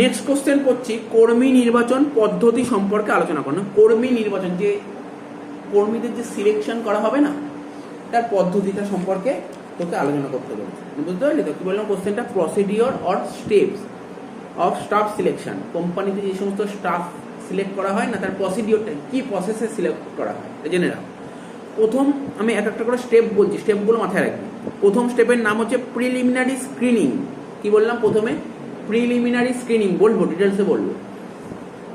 Next question করছি, কর্মী নির্বাচন পদ্ধতি সম্পর্কে আলোচনা করুন। কর্মী নির্বাচন, যে কর্মীদের যে সিলেকশন করা হবে না, তার পদ্ধতিটা সম্পর্কে তোকে আলোচনা করতে বলছে। বুঝতে পারলি তো কি বললাম কোশ্চেনটা? Procedure or steps of staff selection. কোম্পানিতে যে সমস্ত স্টাফ সিলেক্ট করা হয় না, তার প্রসিডিওরটা কি, প্রসেসে সিলেক্ট করা হয় জেনে রাখ। প্রথম আমি এক একটা করে স্টেপ বলছি, স্টেপগুলো মাথায় রাখবি। প্রথম স্টেপের নাম হচ্ছে প্রিলিমিনারি স্ক্রিনিং। কি বললাম প্রথমে? প্রিলিমিনারি স্ক্রিনিং বলবো, ডিটেলসে বলবো।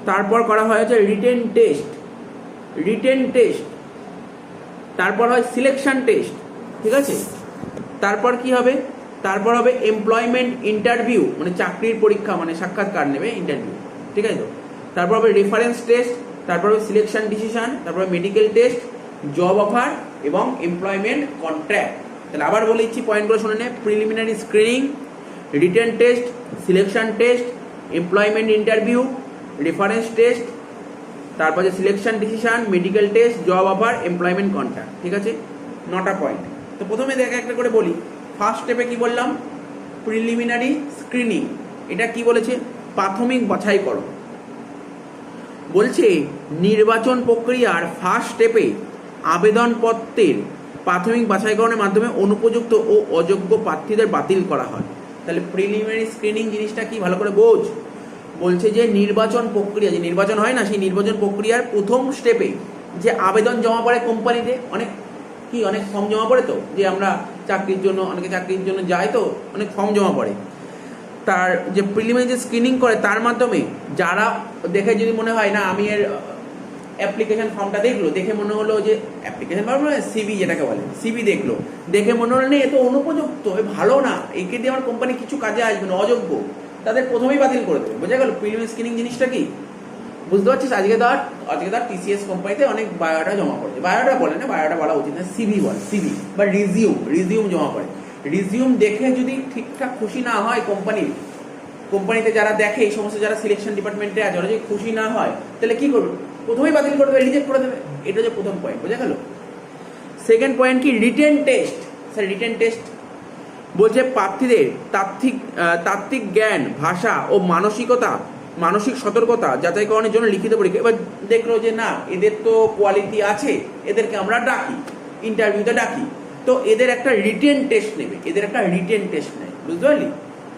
তারপর করা হয় হচ্ছে রিটেন টেস্ট, তারপর হয় সিলেকশন টেস্ট, ঠিক আছে? তারপর কি হবে? তারপর হবে এমপ্লয়মেন্ট ইন্টারভিউ, মানে চাকরির পরীক্ষা, মানে সাক্ষাৎকার নেবে, ইন্টারভিউ, ঠিক আছে তো? তারপর হবে রেফারেন্স টেস্ট, তারপর হবে সিলেকশন ডিসিশন, তারপর মেডিকেল টেস্ট, জব অফার এবং এমপ্লয়মেন্ট কন্ট্রাক্ট। তাহলে আবার বলে দিচ্ছি, পয়েন্টগুলো শুনে নে। Preliminary screening, written test, selection test, employment interview, reference test, তারপর যে selection decision, medical test, job offer, employment contract, ঠিক আছে? 9টা পয়েন্ট। তো প্রথমে দেখা একটা করে বলি। ফার্স্ট স্টেপে কি বললাম? Preliminary screening. এটা কি বলেছে? প্রাথমিক বাছাইকরণ। বলছে নির্বাচন প্রক্রিয়ার ফার্স্ট স্টেপে আবেদনপত্রের প্রাথমিক বাছাইকরণের মাধ্যমে অনুপযুক্ত ও অযোগ্য প্রার্থীদের বাতিল করা হয়। তাহলে প্রিলিমিনারি স্ক্রিনিং জিনিসটা কি, ভালো করে বোঝ। বলছে যে নির্বাচন প্রক্রিয়া, যে নির্বাচন হয় না, সেই নির্বাচন প্রক্রিয়ার প্রথম স্টেপে যে আবেদন জমা পড়ে কোম্পানিতে, অনেক ফর্ম জমা পড়ে, তো যে আমরা চাকরির জন্য, অনেকে চাকরির জন্য যায়, তো অনেক ফর্ম জমা পড়ে। তার যে প্রিলিমিনারি যে স্ক্রিনিং করে, তার মাধ্যমে যারা দেখে যদি মনে হয় না, আমি এর অ্যাপ্লিকেশন ফর্মটা দেখলো, দেখে মনে হলো যে অ্যাপ্লিকেশন ফর্ম সিভি যেটাকে বলে, সিভি দেখলো, দেখে মনে হলো না এ তো অনুপযুক্ত, এ ভালো না, একে দিয়ে আমার কোম্পানি কিছু কাজে আসবে না, অযোগ্য, তাদের প্রথমেই বাতিল করে দেবে। বোঝা গেল প্রিলিমিনারি স্ক্রিনিং জিনিসটা কি? বুঝতে পারছিস? আজকে ধর টিসিএস কোম্পানিতে অনেক বায়োডাটা জমা পড়ে, বায়োডাটা বলে না, বায়োডাটা বলা উচিত না, সিভি বলে, সিভি বা রিজিউম জমা পড়ে। রিজিউম দেখে যদি ঠিকঠাক খুশি না হয় কোম্পানিতে যারা দেখে, এই সমস্ত যারা সিলেকশন ডিপার্টমেন্টে আছে, ওরা যদি খুশি না হয়, তাহলে কি করবে? প্রথমেই বাতিল করে দেবে, রিজেক্ট করে দেবে। এটা হচ্ছে প্রথম পয়েন্ট, বোঝা গেল? সেকেন্ড পয়েন্ট কি? Written test. Sir written test বলছে প্রার্থীদের তাত্ত্বিক জ্ঞান, ভাষা ও মানসিক সতর্কতা যাচাইকরণের জন্য লিখিত পরীক্ষা। এবার দেখলো যে না, এদের তো কোয়ালিটি আছে, এদেরকে আমরা ডাকি, ইন্টারভিউতে ডাকি, তো এদের একটা রিটেন টেস্ট নেবে, বুঝতে পারলি?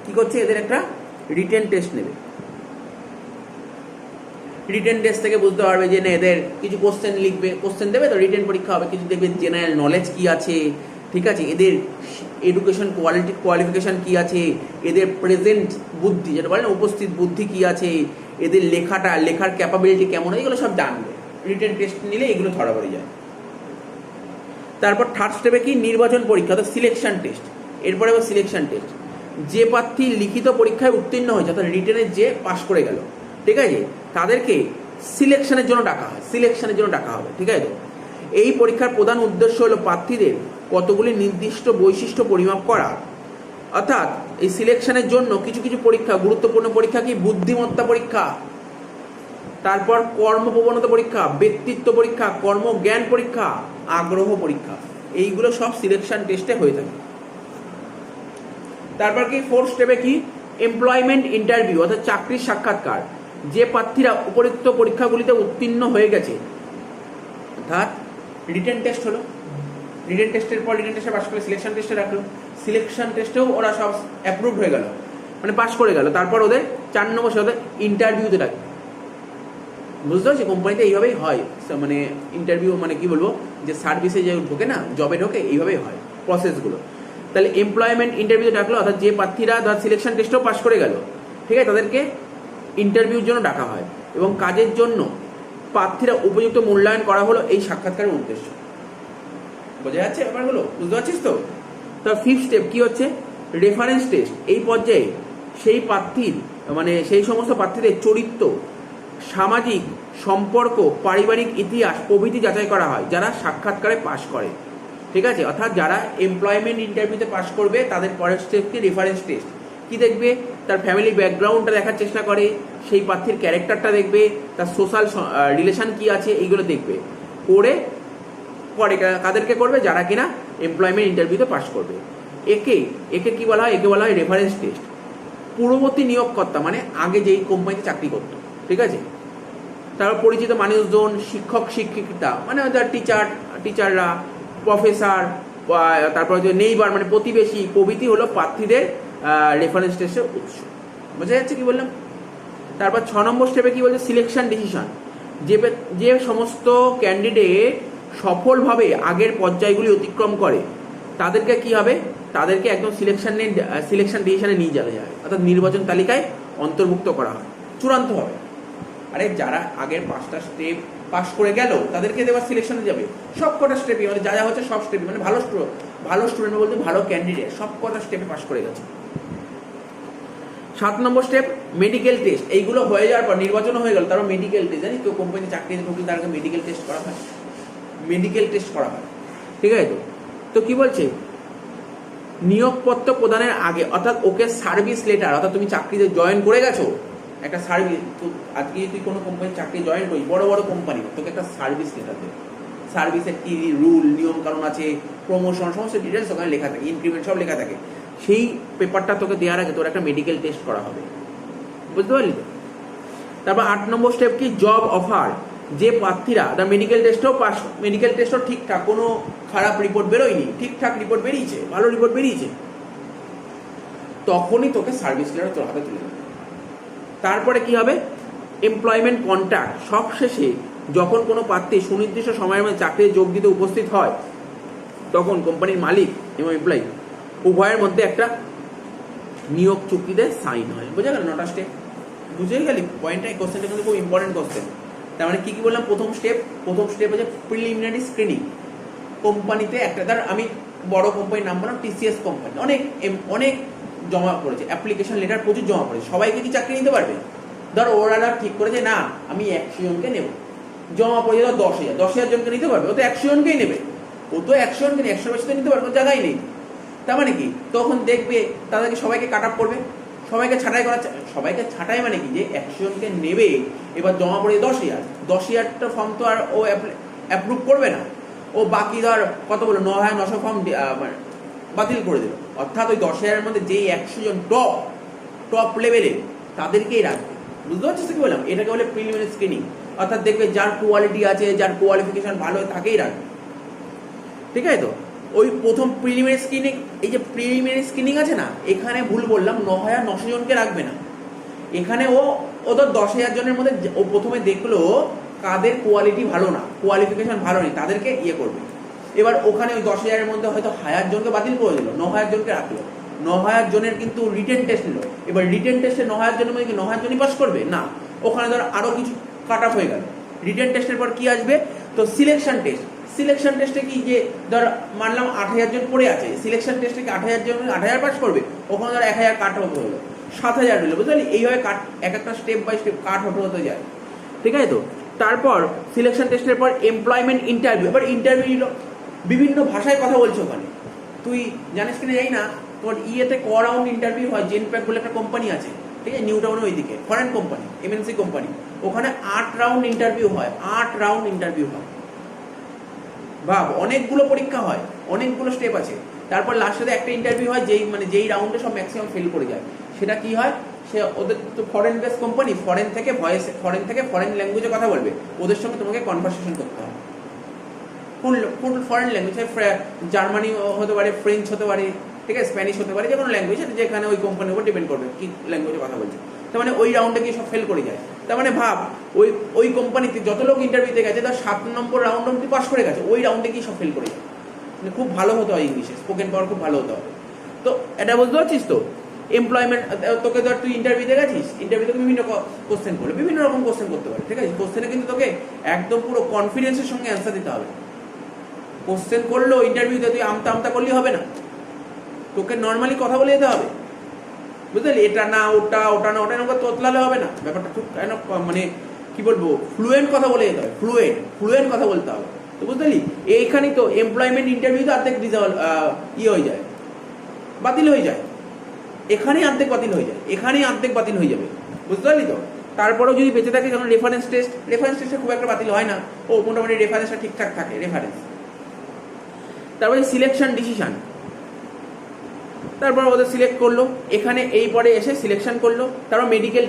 কি করছে? এদের একটা রিটেন টেস্ট নেবে। রিটেন টেস্ট থেকে বুঝতে পারবে যে না, এদের কিছু কোশ্চেন দেবে, তো রিটেন পরীক্ষা হবে, কিছু দেখবে জেনারেল নলেজ কি আছে, ঠিক আছে, এদের এডুকেশন কোয়ালিফিকেশন কি আছে, এদের প্রেজেন্ট বুদ্ধি, যেটা বলে না, উপস্থিত বুদ্ধি কি আছে, এদের লেখার ক্যাপাবিলিটি কেমন, এগুলো সব জানবে। রিটেন টেস্ট নিলে এগুলো ধরা পড়ে যায়। তারপর থার্ড স্টেপে কি? নির্বাচন পরীক্ষা, অর্থাৎ সিলেকশন টেস্ট। এরপরে আবার সিলেকশন টেস্ট। যে প্রার্থী লিখিত পরীক্ষায় উত্তীর্ণ হয়েছে, অর্থাৎ রিটেনের যে পাশ করে গেল, ঠিক আছে, তাদেরকে সিলেকশনের জন্য ডাকা হবে, ঠিক আছে? এই পরীক্ষার প্রধান উদ্দেশ্য হলো প্রার্থীদের কতগুলি নির্দিষ্ট বৈশিষ্ট্য পরিমাপ করা। অর্থাৎ এই সিলেকশনের জন্য কিছু পরীক্ষা, গুরুত্বপূর্ণ পরীক্ষা কি? বুদ্ধিমত্তা পরীক্ষা, তারপর কর্মপ্রবণতা পরীক্ষা, ব্যক্তিত্ব পরীক্ষা, কর্মজ্ঞান পরীক্ষা, আগ্রহ পরীক্ষা, এইগুলো সব সিলেকশন টেস্টে হয়ে থাকে। তারপর কি? ফোর্থ স্টেপে কি? এমপ্লয়মেন্ট ইন্টারভিউ, অর্থাৎ চাকরির সাক্ষাৎকার। যে প্রার্থীরা উপরিক্ত পরীক্ষাগুলিতে উত্তীর্ণ হয়ে গেছে, অর্থাৎ রিটেন টেস্ট হলো, রিটেন টেস্টের পর রিটেন টেস্টে পাস করে সিলেকশন টেস্টে রাখলো, সিলেকশন টেস্টেও ওরা সব অ্যাপ্রুভড হয়ে গেল, মানে পাস করে গেল, তারপর ওদের 4 নম্বর ওদের ইন্টারভিউতে ডাকে। বুঝতে পারছি? কোম্পানিতে এইভাবেই হয়, মানে ইন্টারভিউ, মানে কি বলবো, যে সার্ভিসে যে ঢোকে না, জবে ঢোকে, এইভাবেই হয় প্রসেসগুলো। তাহলে এমপ্লয়মেন্ট ইন্টারভিউতে ডাকলো, অর্থাৎ যে প্রার্থীরা ধর সিলেকশন টেস্টেও পাস করে গেল, ঠিক আছে, তাদেরকে ইন্টারভিউর জন্য ডাকা হয় এবং কাজের জন্য প্রার্থীরা উপযুক্ত মূল্যায়ন করা হলো এই সাক্ষাৎকারের উদ্দেশ্য। বোঝা যাচ্ছে ব্যাপারগুলো? বুঝতে পারছিস তো? তার ফিফথ স্টেপ কি হচ্ছে? Reference test. এই পর্যায়ে সেই প্রার্থীর, মানে সেই সমস্ত প্রার্থীদের চরিত্র, সামাজিক সম্পর্ক, পারিবারিক ইতিহাস প্রভৃতি যাচাই করা হয় যারা সাক্ষাৎকারে পাশ করে, ঠিক আছে? অর্থাৎ যারা এমপ্লয়মেন্ট ইন্টারভিউতে পাশ করবে, তাদের পরের স্টেপ কি? Reference test. কি দেখবে? তার ফ্যামিলি ব্যাকগ্রাউন্ডটা দেখার চেষ্টা করে, সেই প্রার্থীর ক্যারেক্টারটা দেখবে, তার সোশ্যাল রিলেশন কি আছে, এইগুলো দেখবে, করে করে কাদেরকে করবে? যারা কিনা এমপ্লয়মেন্ট ইন্টারভিউতে পাস করবে। একে একে কি বলা হয়? একে বলা হয় রেফারেন্স টেস্ট। পূর্ববর্তী নিয়োগকর্তা মানে আগে যেই কোম্পানিতে চাকরি করতো, ঠিক আছে, তারপর পরিচিত মানুষজন, শিক্ষক শিক্ষিকা মানে যারা টিচাররা, প্রফেসর, তারপর যে নেইবার মানে প্রতিবেশী প্রভৃতি হলো প্রার্থীদের রেফারেন্স টেস্টের উৎস। বোঝা যাচ্ছে কি বললাম? তারপর 6 নম্বর স্টেপে কি বলছে? Selection decision. যে সমস্ত ক্যান্ডিডেট সফলভাবে আগের পর্যায়গুলি অতিক্রম করে তাদেরকে কি হবে? তাদেরকে একদম সিলেকশন ডিসিশনে নিয়ে যাওয়া যায়, অর্থাৎ নির্বাচন তালিকায় অন্তর্ভুক্ত করা হয় চূড়ান্তভাবে। আরে যারা আগের 5টা স্টেপ পাস করে গেল তাদেরকে দেওয়ার সিলেকশনে যাবে। সব কটা স্টেপে মানে যা যা হচ্ছে সব স্টেপে মানে ভালো স্টুডেন্ট বলতে ভালো ক্যান্ডিডেট সব কটা স্টেপে পাস করে গেছে। 7 নম্বর স্টেপ মেডিকেল টেস্ট। এইগুলো হয়ে যাওয়ার পর নির্বাচন হয়ে গেল, তারপর মেডিকেল টেস্ট। জানি কেউ কোম্পানি চাকরিতে ঢুকলে তাদেরকে মেডিকেল টেস্ট করা হয়, ঠিক আছে? তো কি বলছে? নিয়োগপত্র প্রদানের আগে অর্থাৎ ওকে সার্ভিস লেটার, অর্থাৎ তুমি চাকরিতে জয়েন করে গেছো একটা সার্ভিস, আজকে তুই কোনো কোম্পানি চাকরি জয়েন করিস, বড় বড় কোম্পানি, তোকে একটা সার্ভিস লেটার দেবে। সার্ভিসের কি রুল নিয়ম কানুন আছে, প্রমোশন সমস্ত ডিটেলস ওখানে লেখা থাকে, ইনক্রিমেন্ট সব লেখা থাকে। সেই পেপারটা তোকে দেওয়ার আগে তোর একটা মেডিকেল টেস্ট করা হবে, বুঝতে পারলি তো? তারপর 8 নম্বর স্টেপ কি? Job offer. যে প্রার্থীরা মেডিকেল টেস্টও ঠিকঠাক, কোনো খারাপ রিপোর্ট বেরোয়নি, ঠিকঠাক রিপোর্ট বেরিয়েছে, ভালো রিপোর্ট বেরিয়েছে, তখনই তোকে সার্ভিস লেটার তোর হাতে তুলে দেবে। তারপরে কি হবে? Employment contract. সবশেষে যখন কোনো প্রার্থী সুনির্দিষ্ট সময়ের মধ্যে চাকরিতে যোগ দিতে উপস্থিত হয় তখন কোম্পানির মালিক এবং এমপ্লয়ি উভয়ের মধ্যে একটা নিয়োগ চুক্তিতে সাইন হয়। বোঝা গেল 9টা স্টেপ? বুঝে গেলি পয়েন্টটা? এই কোশ্চেনটা কিন্তু খুব ইম্পর্টেন্ট কোশ্চেন। তার মানে কি বললাম? প্রথম স্টেপ হচ্ছে প্রিলিমিনারি স্ক্রিনিং। কোম্পানিতে একটা, ধর আমি বড় কোম্পানির নাম বললাম টিসিএস কোম্পানি, অনেক জমা পড়েছে, অ্যাপ্লিকেশন লেটার প্রচুর জমা পড়েছে, সবাইকে কি চাকরি নিতে পারবে? ধর ওরা ঠিক করেছে না আমি 100 জনকে নেব, জমা পড়ে ধর 10,000 জনকে নিতে পারবে, ও তো 100 জনকেই নেবে, ও তো 100 জনকে 100 বেশি তো নিতে পারবে, জায়গায় নেই। তার মানে কি? তখন দেখবে তাদেরকে সবাইকে কাট আপ করবে, সবাইকে ছাঁটাই মানে কি? যে 100 জনকে নেবে, এবার জমা পড়ে 10,000টা ফর্ম তো আর ও অ্যাপ্রুভ করবে না, ও বাকি ধর কত বলো 9,900 ফর্ম বাতিল করে দিল। অর্থাৎ ওই 10,000-এর মধ্যে যেই 100 জন টপ লেভেলে তাদেরকেই রাখবে। বুঝতে পারছিস কি বললাম? এটাকে বলে প্রিলিমিনারি স্ক্রিনিং। অর্থাৎ দেখবে যার কোয়ালিটি আছে, যার কোয়ালিফিকেশন ভালো, তাকেই রাখবে, ঠিক আছে? তো ওই প্রথম প্রিলিমিনারি স্ক্রিনিং, এই যে প্রিলিমিনারি স্ক্রিনিং আছে না, এখানে ভুল বললাম, 9,900 জনকে রাখবে না। এখানে ও তো 10,000 জনের মধ্যে ও প্রথমে দেখলো কাদের কোয়ালিটি ভালো না, কোয়ালিফিকেশন ভালো নেই, তাদেরকে ইয়ে করবে। এবার ওখানে ওই 10,000-এর মধ্যে হয়তো 1,000 জনকে বাতিল করে দিল, 9,000 জনকে রাখলো। 9,000 জনের কিন্তু রিটেন টেস্ট নিল। এবার রিটেন টেস্টে 9,000 জনের মধ্যে কি 9,000 জনই পাস করবে? না, ওখানে ধর আরো কিছু কাট অফ হয়ে গেল। রিটেন টেস্টের পর কি আসবে? তো সিলেকশন টেস্টে কি, যে ধর মানলাম 8,000 জন পড়ে আছে, সিলেকশন টেস্টে কি 8,000 জন 8,000 পাস করবে? ওখানে ধর 1,000 কাট অফ হলো, 7,000 হলো, বুঝলি? এইভাবে এক একটা স্টেপ বাই স্টেপ কাট হতে যায়, ঠিক আছে? তো তারপর সিলেকশন টেস্টের পর এমপ্লয়মেন্ট ইন্টারভিউ। এবার ইন্টারভিউ নিল, বিভিন্ন ভাষায় কথা বলছে ওখানে, তুই জানিস কিনা জানি না, তোর ইয়েতে রাউন্ড ইন্টারভিউ হয়। জেনপ্যাক বলে একটা কোম্পানি আছে, ঠিক আছে, নিউ টাউনের ওইদিকে, ফরেন কোম্পানি, এমএনসি কোম্পানি, ওখানে 8 রাউন্ড ইন্টারভিউ হয়। ভাব, অনেকগুলো পরীক্ষা হয়, অনেকগুলো স্টেপ আছে। তারপর লাস্টে একটা ইন্টারভিউ হয়, যেই রাউন্ডে সব ম্যাক্সিমাম ফেল করে যায়। সেটা কি হয়? সে ওদের তো ফরেন বেস কোম্পানি, ফরেন থেকে ফরেন ল্যাঙ্গুয়েজে কথা বলবে, ওদের সঙ্গে তোমাকে কনভারসেশন করতে হবে। কোন ফরেন ল্যাঙ্গুয়েজ? জার্মানি হতে পারে, ফ্রেঞ্চ হতে পারে, ঠিক আছে, স্প্যানিশ হতে পারে, যে কোনো ল্যাঙ্গুয়েজ, যেখানে ওই কোম্পানির উপর ডিপেন্ড করবে কি ল্যাঙ্গুয়েজে কথা বলছে। তার মানে ওই রাউন্ডে গিয়ে সব ফেল করে যায়। তার মানে ভাব, ওই কোম্পানিতে যত লোক ইন্টারভিউতে গেছে তার 7 নম্বর রাউন্ড অব্দি পাস করে গেছে, ওই রাউন্ডে গিয়ে সব ফেল করে যায়। মানে খুব ভালো হতে হয় ইংলিশে, স্পোকেন পাওয়ার খুব ভালো হতে হবে। তো এটা বুঝতে পারছিস তো? এমপ্লয়মেন্ট, তোকে ধর তুই ইন্টারভিউতে গেছিস, ইন্টারভিউ থেকে বিভিন্ন কোশ্চেন করবে, বিভিন্ন রকম কোশ্চেন করতে পারে, ঠিক আছে? কোশ্চেনে কিন্তু তোকে একদম পুরো কনফিডেন্সের সঙ্গে অ্যান্সার দিতে হবে। কোশ্চেন করলো ইন্টারভিউতে তুই আমতা করলেই হবে না, তোকে নর্মালি কথা বলে যেতে হবে, বুঝলি? এটা না ওটা, ওটা না ওটা, এরকম তোতলালে হবে না। ব্যাপারটা খুব মানে কি বলবো, ফ্লুয়েন্ট কথা বলে যেতে হবে, ফ্লুয়েন্ট কথা বলতে হবে। তো বুঝলি, এইখানেই তো এমপ্লয়মেন্ট ইন্টারভিউতে অর্ধেক হয়ে যায়, বাতিল হয়ে যায়, এখানেই অর্ধেক বাতিল হয়ে যায়, এখানেই অর্ধেক বাতিল হয়ে যাবে, বুঝতে পারলি তো? তারপরেও যদি বেঁচে থাকে, যখন রেফারেন্স টেস্টে খুব একটা বাতিল হয় না, ও মোটামুটি রেফারেন্সটা ঠিকঠাক থাকে, রেফারেন্স তারপরে সিলেকশন ডিসিশন, তারপর ওদের সিলেক্ট করলো, এখানে এই পরে এসে সিলেকশন করলো, তারপর মেডিকেল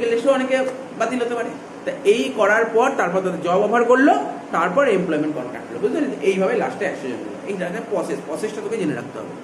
টেস্টও অনেকে বাতিল হতে পারে। তা এই করার পর তারপর তাদের জব অফার করলো, তারপর এমপ্লয়মেন্ট কন্ট্রাক্ট হলো, বুঝলেন? এইভাবে লাস্টে 100 জন হলো। এই জায়গায় প্রসেসটা তোকে জেনে রাখতে হবে।